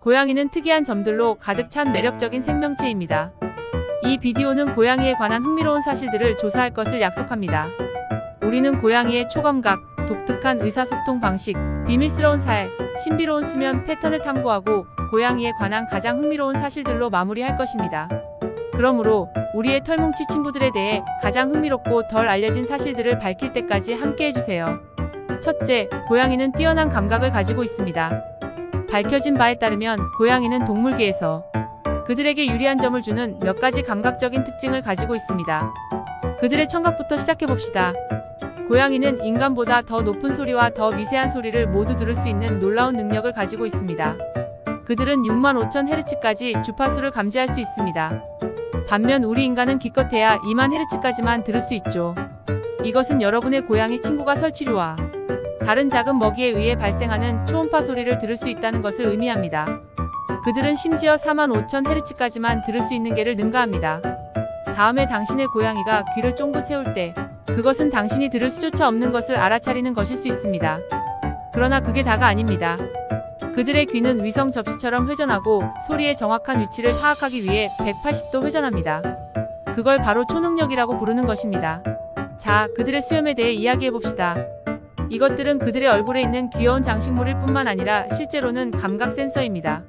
고양이는 특이한 점들로 가득 찬 매력적인 생명체입니다. 이 비디오는 고양이에 관한 흥미로운 사실들을 조사할 것을 약속합니다. 우리는 고양이의 초감각, 독특한 의사소통 방식, 비밀스러운 살, 신비로운 수면 패턴을 탐구하고 고양이에 관한 가장 흥미로운 사실들로 마무리할 것입니다. 그러므로 우리의 털뭉치 친구들에 대해 가장 흥미롭고 덜 알려진 사실들을 밝힐 때까지 함께 해주세요. 첫째, 고양이는 뛰어난 감각을 가지고 있습니다. 밝혀진 바에 따르면 고양이는 동물계에서 그들에게 유리한 점을 주는 몇 가지 감각적인 특징을 가지고 있습니다. 그들의 청각부터 시작해봅시다. 고양이는 인간보다 더 높은 소리와 더 미세한 소리를 모두 들을 수 있는 놀라운 능력을 가지고 있습니다. 그들은 65,000Hz까지 주파수를 감지할 수 있습니다. 반면 우리 인간은 기껏해야 20,000Hz까지만 들을 수 있죠. 이것은 여러분의 고양이 친구가 설치류와 다른 작은 먹이에 의해 발생하는 초음파 소리를 들을 수 있다는 것을 의미합니다. 그들은 심지어 45,000Hz까지만 들을 수 있는 개를 능가합니다. 다음에 당신의 고양이가 귀를 쫑긋 세울 때 그것은 당신이 들을 수조차 없는 것을 알아차리는 것일 수 있습니다. 그러나 그게 다가 아닙니다. 그들의 귀는 위성 접시처럼 회전하고 소리의 정확한 위치를 파악하기 위해 180도 회전합니다. 그걸 바로 초능력이라고 부르는 것입니다. 자, 그들의 수염에 대해 이야기해봅시다. 이것들은 그들의 얼굴에 있는 귀여운 장식물일 뿐만 아니라 실제로는 감각 센서입니다.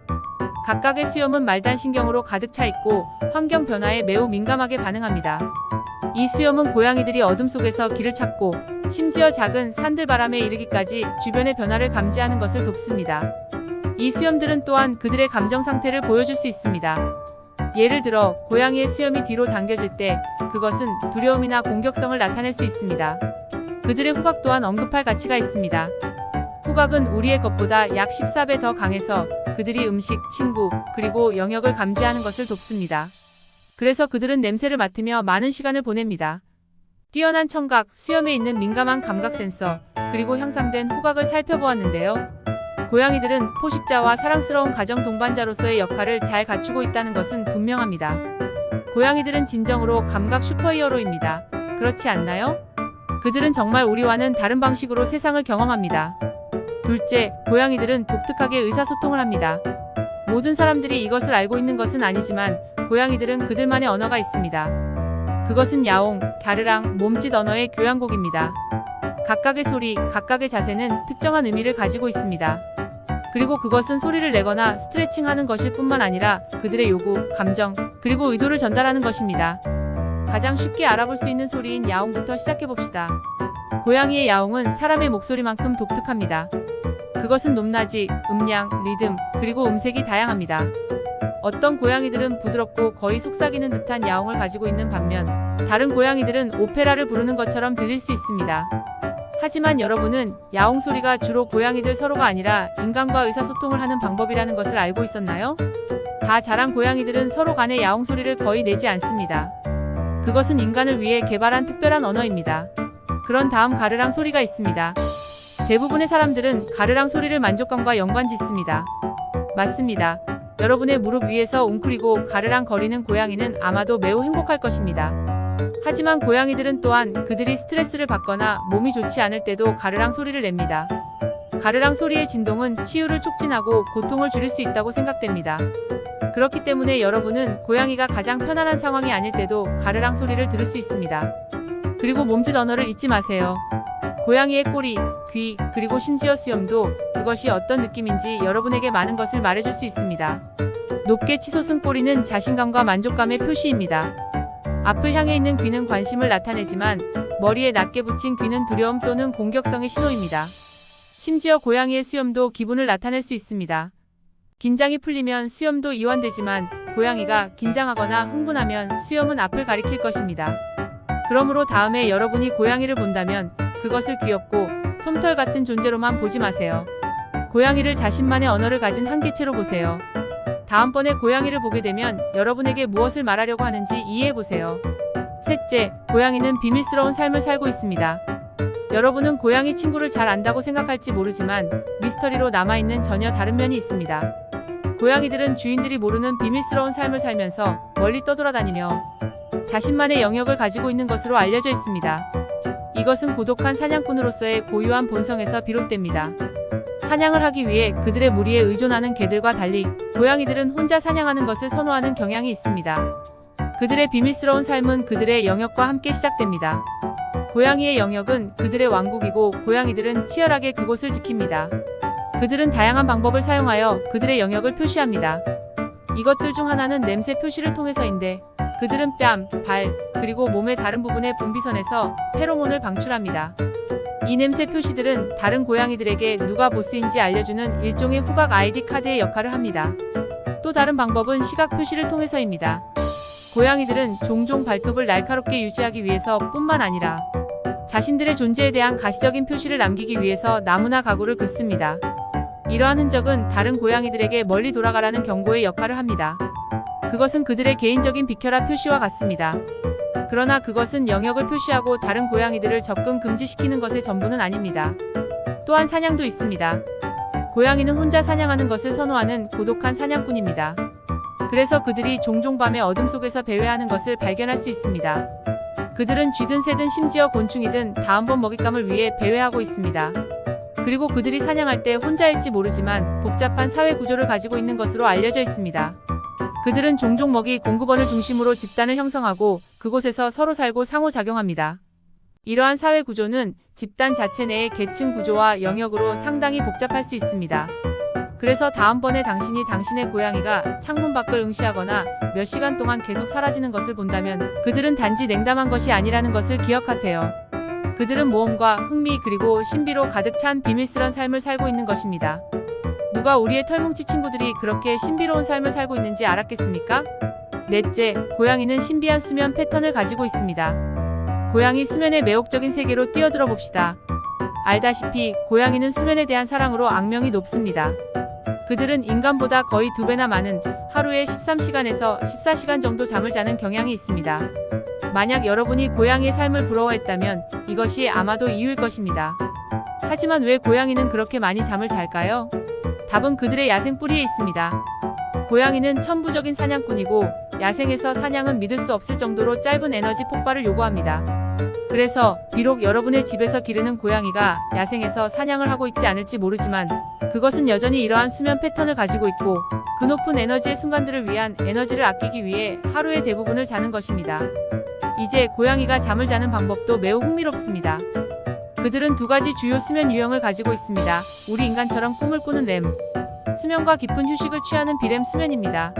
각각의 수염은 말단신경으로 가득 차 있고 환경 변화에 매우 민감하게 반응합니다. 이 수염은 고양이들이 어둠 속에서 길을 찾고 심지어 작은 산들바람에 이르기까지 주변의 변화를 감지하는 것을 돕습니다. 이 수염들은 또한 그들의 감정 상태를 보여줄 수 있습니다. 예를 들어 고양이의 수염이 뒤로 당겨질 때 그것은 두려움이나 공격성을 나타낼 수 있습니다. 그들의 후각 또한 언급할 가치가 있습니다. 후각은 우리의 것보다 약 14배 더 강해서 그들이 음식, 친구, 그리고 영역을 감지하는 것을 돕습니다. 그래서 그들은 냄새를 맡으며 많은 시간을 보냅니다. 뛰어난 청각, 수염에 있는 민감한 감각 센서, 그리고 향상된 후각을 살펴보았는데요. 고양이들은 포식자와 사랑스러운 가정 동반자로서의 역할을 잘 갖추고 있다는 것은 분명합니다. 고양이들은 진정으로 감각 슈퍼히어로입니다. 그렇지 않나요? 그들은 정말 우리와는 다른 방식으로 세상을 경험합니다. 둘째, 고양이들은 독특하게 의사소통을 합니다. 모든 사람들이 이것을 알고 있는 것은 아니지만 고양이들은 그들만의 언어가 있습니다. 그것은 야옹, 갸르랑, 몸짓 언어의 교향곡입니다. 각각의 소리, 각각의 자세는 특정한 의미를 가지고 있습니다. 그리고 그것은 소리를 내거나 스트레칭하는 것일 뿐만 아니라 그들의 요구, 감정, 그리고 의도를 전달하는 것입니다. 가장 쉽게 알아볼 수 있는 소리인 야옹부터 시작해봅시다. 고양이의 야옹은 사람의 목소리만큼 독특합니다. 그것은 높낮이, 음량, 리듬, 그리고 음색이 다양합니다. 어떤 고양이들은 부드럽고 거의 속삭이는 듯한 야옹을 가지고 있는 반면 다른 고양이들은 오페라를 부르는 것처럼 들릴 수 있습니다. 하지만 여러분은 야옹 소리가 주로 고양이들 서로가 아니라 인간과 의사소통을 하는 방법이라는 것을 알고 있었나요? 다 자란 고양이들은 서로 간의 야옹 소리를 거의 내지 않습니다. 그것은 인간을 위해 개발한 특별한 언어입니다. 그런 다음 가르랑 소리가 있습니다. 대부분의 사람들은 가르랑 소리를 만족감과 연관짓습니다. 맞습니다. 여러분의 무릎 위에서 웅크리고 가르랑 거리는 고양이는 아마도 매우 행복할 것입니다. 하지만 고양이들은 또한 그들이 스트레스를 받거나 몸이 좋지 않을 때도 가르랑 소리를 냅니다. 가르랑 소리의 진동은 치유를 촉진하고 고통을 줄일 수 있다고 생각됩니다. 그렇기 때문에 여러분은 고양이가 가장 편안한 상황이 아닐 때도 가르랑 소리를 들을 수 있습니다. 그리고 몸짓 언어를 잊지 마세요. 고양이의 꼬리, 귀, 그리고 심지어 수염도 그것이 어떤 느낌인지 여러분에게 많은 것을 말해줄 수 있습니다. 높게 치솟은 꼬리는 자신감과 만족감의 표시입니다. 앞을 향해 있는 귀는 관심을 나타내지만 머리에 낮게 붙인 귀는 두려움 또는 공격성의 신호입니다. 심지어 고양이의 수염도 기분을 나타낼 수 있습니다. 긴장이 풀리면 수염도 이완되지만 고양이가 긴장하거나 흥분하면 수염은 앞을 가리킬 것입니다. 그러므로 다음에 여러분이 고양이를 본다면 그것을 귀엽고 솜털 같은 존재로만 보지 마세요. 고양이를 자신만의 언어를 가진 한계체로 보세요. 다음번에 고양이를 보게 되면 여러분에게 무엇을 말하려고 하는지 이해해보세요. 셋째, 고양이는 비밀스러운 삶을 살고 있습니다. 여러분은 고양이 친구를 잘 안다고 생각할지 모르지만 미스터리로 남아있는 전혀 다른 면이 있습니다. 고양이들은 주인들이 모르는 비밀스러운 삶을 살면서 멀리 떠돌아다니며 자신만의 영역을 가지고 있는 것으로 알려져 있습니다. 이것은 고독한 사냥꾼으로서의 고유한 본성에서 비롯됩니다. 사냥을 하기 위해 그들의 무리에 의존하는 개들과 달리 고양이들은 혼자 사냥하는 것을 선호하는 경향이 있습니다. 그들의 비밀스러운 삶은 그들의 영역과 함께 시작됩니다. 고양이의 영역은 그들의 왕국이고 고양이들은 치열하게 그곳을 지킵니다. 그들은 다양한 방법을 사용하여 그들의 영역을 표시합니다. 이것들 중 하나는 냄새 표시를 통해서인데 그들은 뺨, 발, 그리고 몸의 다른 부분의 분비선에서 페로몬을 방출합니다. 이 냄새 표시들은 다른 고양이들에게 누가 보스인지 알려주는 일종의 후각 아이디 카드의 역할을 합니다. 또 다른 방법은 시각 표시를 통해서입니다. 고양이들은 종종 발톱을 날카롭게 유지하기 위해서 뿐만 아니라 자신들의 존재에 대한 가시적인 표시를 남기기 위해서 나무나 가구를 긋습니다. 이러한 흔적은 다른 고양이들에게 멀리 돌아가라는 경고의 역할을 합니다. 그것은 그들의 개인적인 비켜라 표시와 같습니다. 그러나 그것은 영역을 표시하고 다른 고양이들을 접근 금지시키는 것의 전부는 아닙니다. 또한 사냥도 있습니다. 고양이는 혼자 사냥하는 것을 선호하는 고독한 사냥꾼입니다. 그래서 그들이 종종 밤의 어둠 속에서 배회하는 것을 발견할 수 있습니다. 그들은 쥐든 새든 심지어 곤충이든 다음번 먹잇감을 위해 배회하고 있습니다. 그리고 그들이 사냥할 때 혼자일지 모르지만 복잡한 사회 구조를 가지고 있는 것으로 알려져 있습니다. 그들은 종종 먹이 공급원을 중심으로 집단을 형성하고 그곳에서 서로 살고 상호작용합니다. 이러한 사회 구조는 집단 자체 내의 계층 구조와 영역으로 상당히 복잡할 수 있습니다. 그래서 다음번에 당신이 당신의 고양이가 창문 밖을 응시하거나 몇 시간 동안 계속 사라지는 것을 본다면 그들은 단지 냉담한 것이 아니라는 것을 기억하세요. 그들은 모험과 흥미 그리고 신비로 가득 찬 비밀스런 삶을 살고 있는 것입니다. 누가 우리의 털뭉치 친구들이 그렇게 신비로운 삶을 살고 있는지 알았겠습니까? 넷째, 고양이는 신비한 수면 패턴을 가지고 있습니다. 고양이 수면의 매혹적인 세계로 뛰어들어 봅시다. 알다시피 고양이는 수면에 대한 사랑으로 악명이 높습니다. 그들은 인간보다 거의 2배나 많은 하루에 13시간에서 14시간 정도 잠을 자는 경향이 있습니다. 만약 여러분이 고양이의 삶을 부러워했다면 이것이 아마도 이유일 것입니다. 하지만 왜 고양이는 그렇게 많이 잠을 잘까요? 답은 그들의 야생 뿌리에 있습니다. 고양이는 천부적인 사냥꾼이고 야생에서 사냥은 믿을 수 없을 정도로 짧은 에너지 폭발을 요구합니다. 그래서 비록 여러분의 집에서 기르는 고양이가 야생에서 사냥을 하고 있지 않을지 모르지만 그것은 여전히 이러한 수면 패턴을 가지고 있고 그 높은 에너지의 순간들을 위한 에너지를 아끼기 위해 하루의 대부분을 자는 것입니다. 이제 고양이가 잠을 자는 방법도 매우 흥미롭습니다. 그들은 2가지 주요 수면 유형을 가지고 있습니다. 우리 인간처럼 꿈을 꾸는 렘, 수면과 깊은 휴식을 취하는 비렘 수면입니다.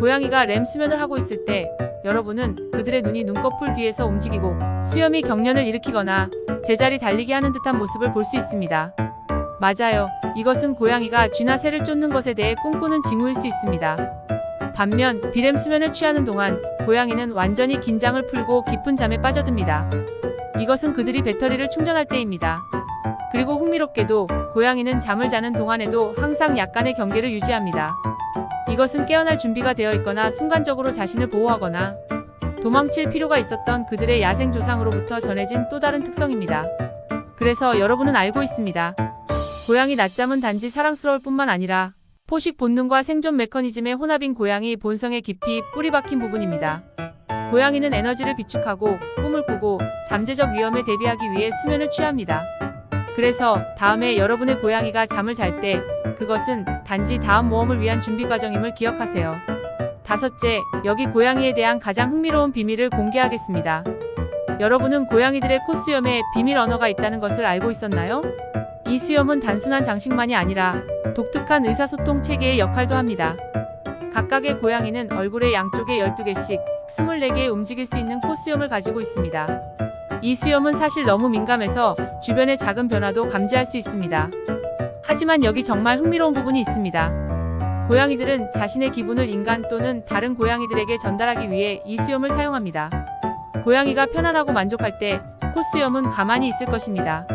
고양이가 렘 수면을 하고 있을 때 여러분은 그들의 눈이 눈꺼풀 뒤에서 움직이고 수염이 경련을 일으키거나 제자리 달리기 하는 듯한 모습을 볼 수 있습니다. 맞아요. 이것은 고양이가 쥐나 새를 쫓는 것에 대해 꿈꾸는 징후일 수 있습니다. 반면 비렘 수면을 취하는 동안 고양이는 완전히 긴장을 풀고 깊은 잠에 빠져듭니다. 이것은 그들이 배터리를 충전할 때입니다. 그리고 흥미롭게도 고양이는 잠을 자는 동안에도 항상 약간의 경계를 유지합니다. 이것은 깨어날 준비가 되어 있거나 순간적으로 자신을 보호하거나 도망칠 필요가 있었던 그들의 야생 조상으로부터 전해진 또 다른 특성입니다. 그래서 여러분은 알고 있습니다. 고양이 낮잠은 단지 사랑스러울 뿐만 아니라 포식 본능과 생존 메커니즘의 혼합인 고양이 본성에 깊이 뿌리 박힌 부분입니다. 고양이는 에너지를 비축하고 꿈을 꾸고 잠재적 위험에 대비하기 위해 수면을 취합니다. 그래서 다음에 여러분의 고양이가 잠을 잘 때 그것은 단지 다음 모험을 위한 준비 과정임을 기억하세요. 5째, 여기 고양이에 대한 가장 흥미로운 비밀을 공개하겠습니다. 여러분은 고양이들의 콧수염에 비밀 언어가 있다는 것을 알고 있었나요? 이 수염은 단순한 장식만이 아니라 독특한 의사소통 체계의 역할도 합니다. 각각의 고양이는 얼굴의 양쪽에 12개씩 24개의 움직일 수 있는 콧수염을 가지고 있습니다. 이 수염은 사실 너무 민감해서 주변의 작은 변화도 감지할 수 있습니다. 하지만 여기 정말 흥미로운 부분이 있습니다. 고양이들은 자신의 기분을 인간 또는 다른 고양이들에게 전달하기 위해 이 수염을 사용합니다. 고양이가 편안하고 만족할 때 콧수염은 가만히 있을 것입니다.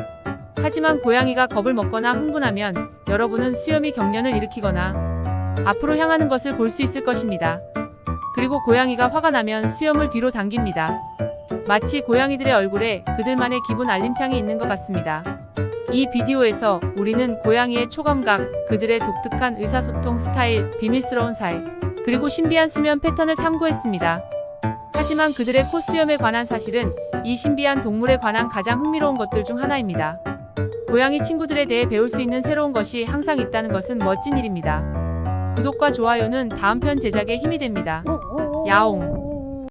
하지만 고양이가 겁을 먹거나 흥분하면 여러분은 수염이 경련을 일으키거나 앞으로 향하는 것을 볼 수 있을 것입니다. 그리고 고양이가 화가 나면 수염을 뒤로 당깁니다. 마치 고양이들의 얼굴에 그들만의 기분 알림창이 있는 것 같습니다. 이 비디오에서 우리는 고양이의 초감각, 그들의 독특한 의사소통 스타일, 비밀스러운 사이, 그리고 신비한 수면 패턴을 탐구했습니다. 하지만 그들의 콧수염에 관한 사실은 이 신비한 동물에 관한 가장 흥미로운 것들 중 하나입니다. 고양이 친구들에 대해 배울 수 있는 새로운 것이 항상 있다는 것은 멋진 일입니다. 구독과 좋아요는 다음 편 제작에 힘이 됩니다. 야옹.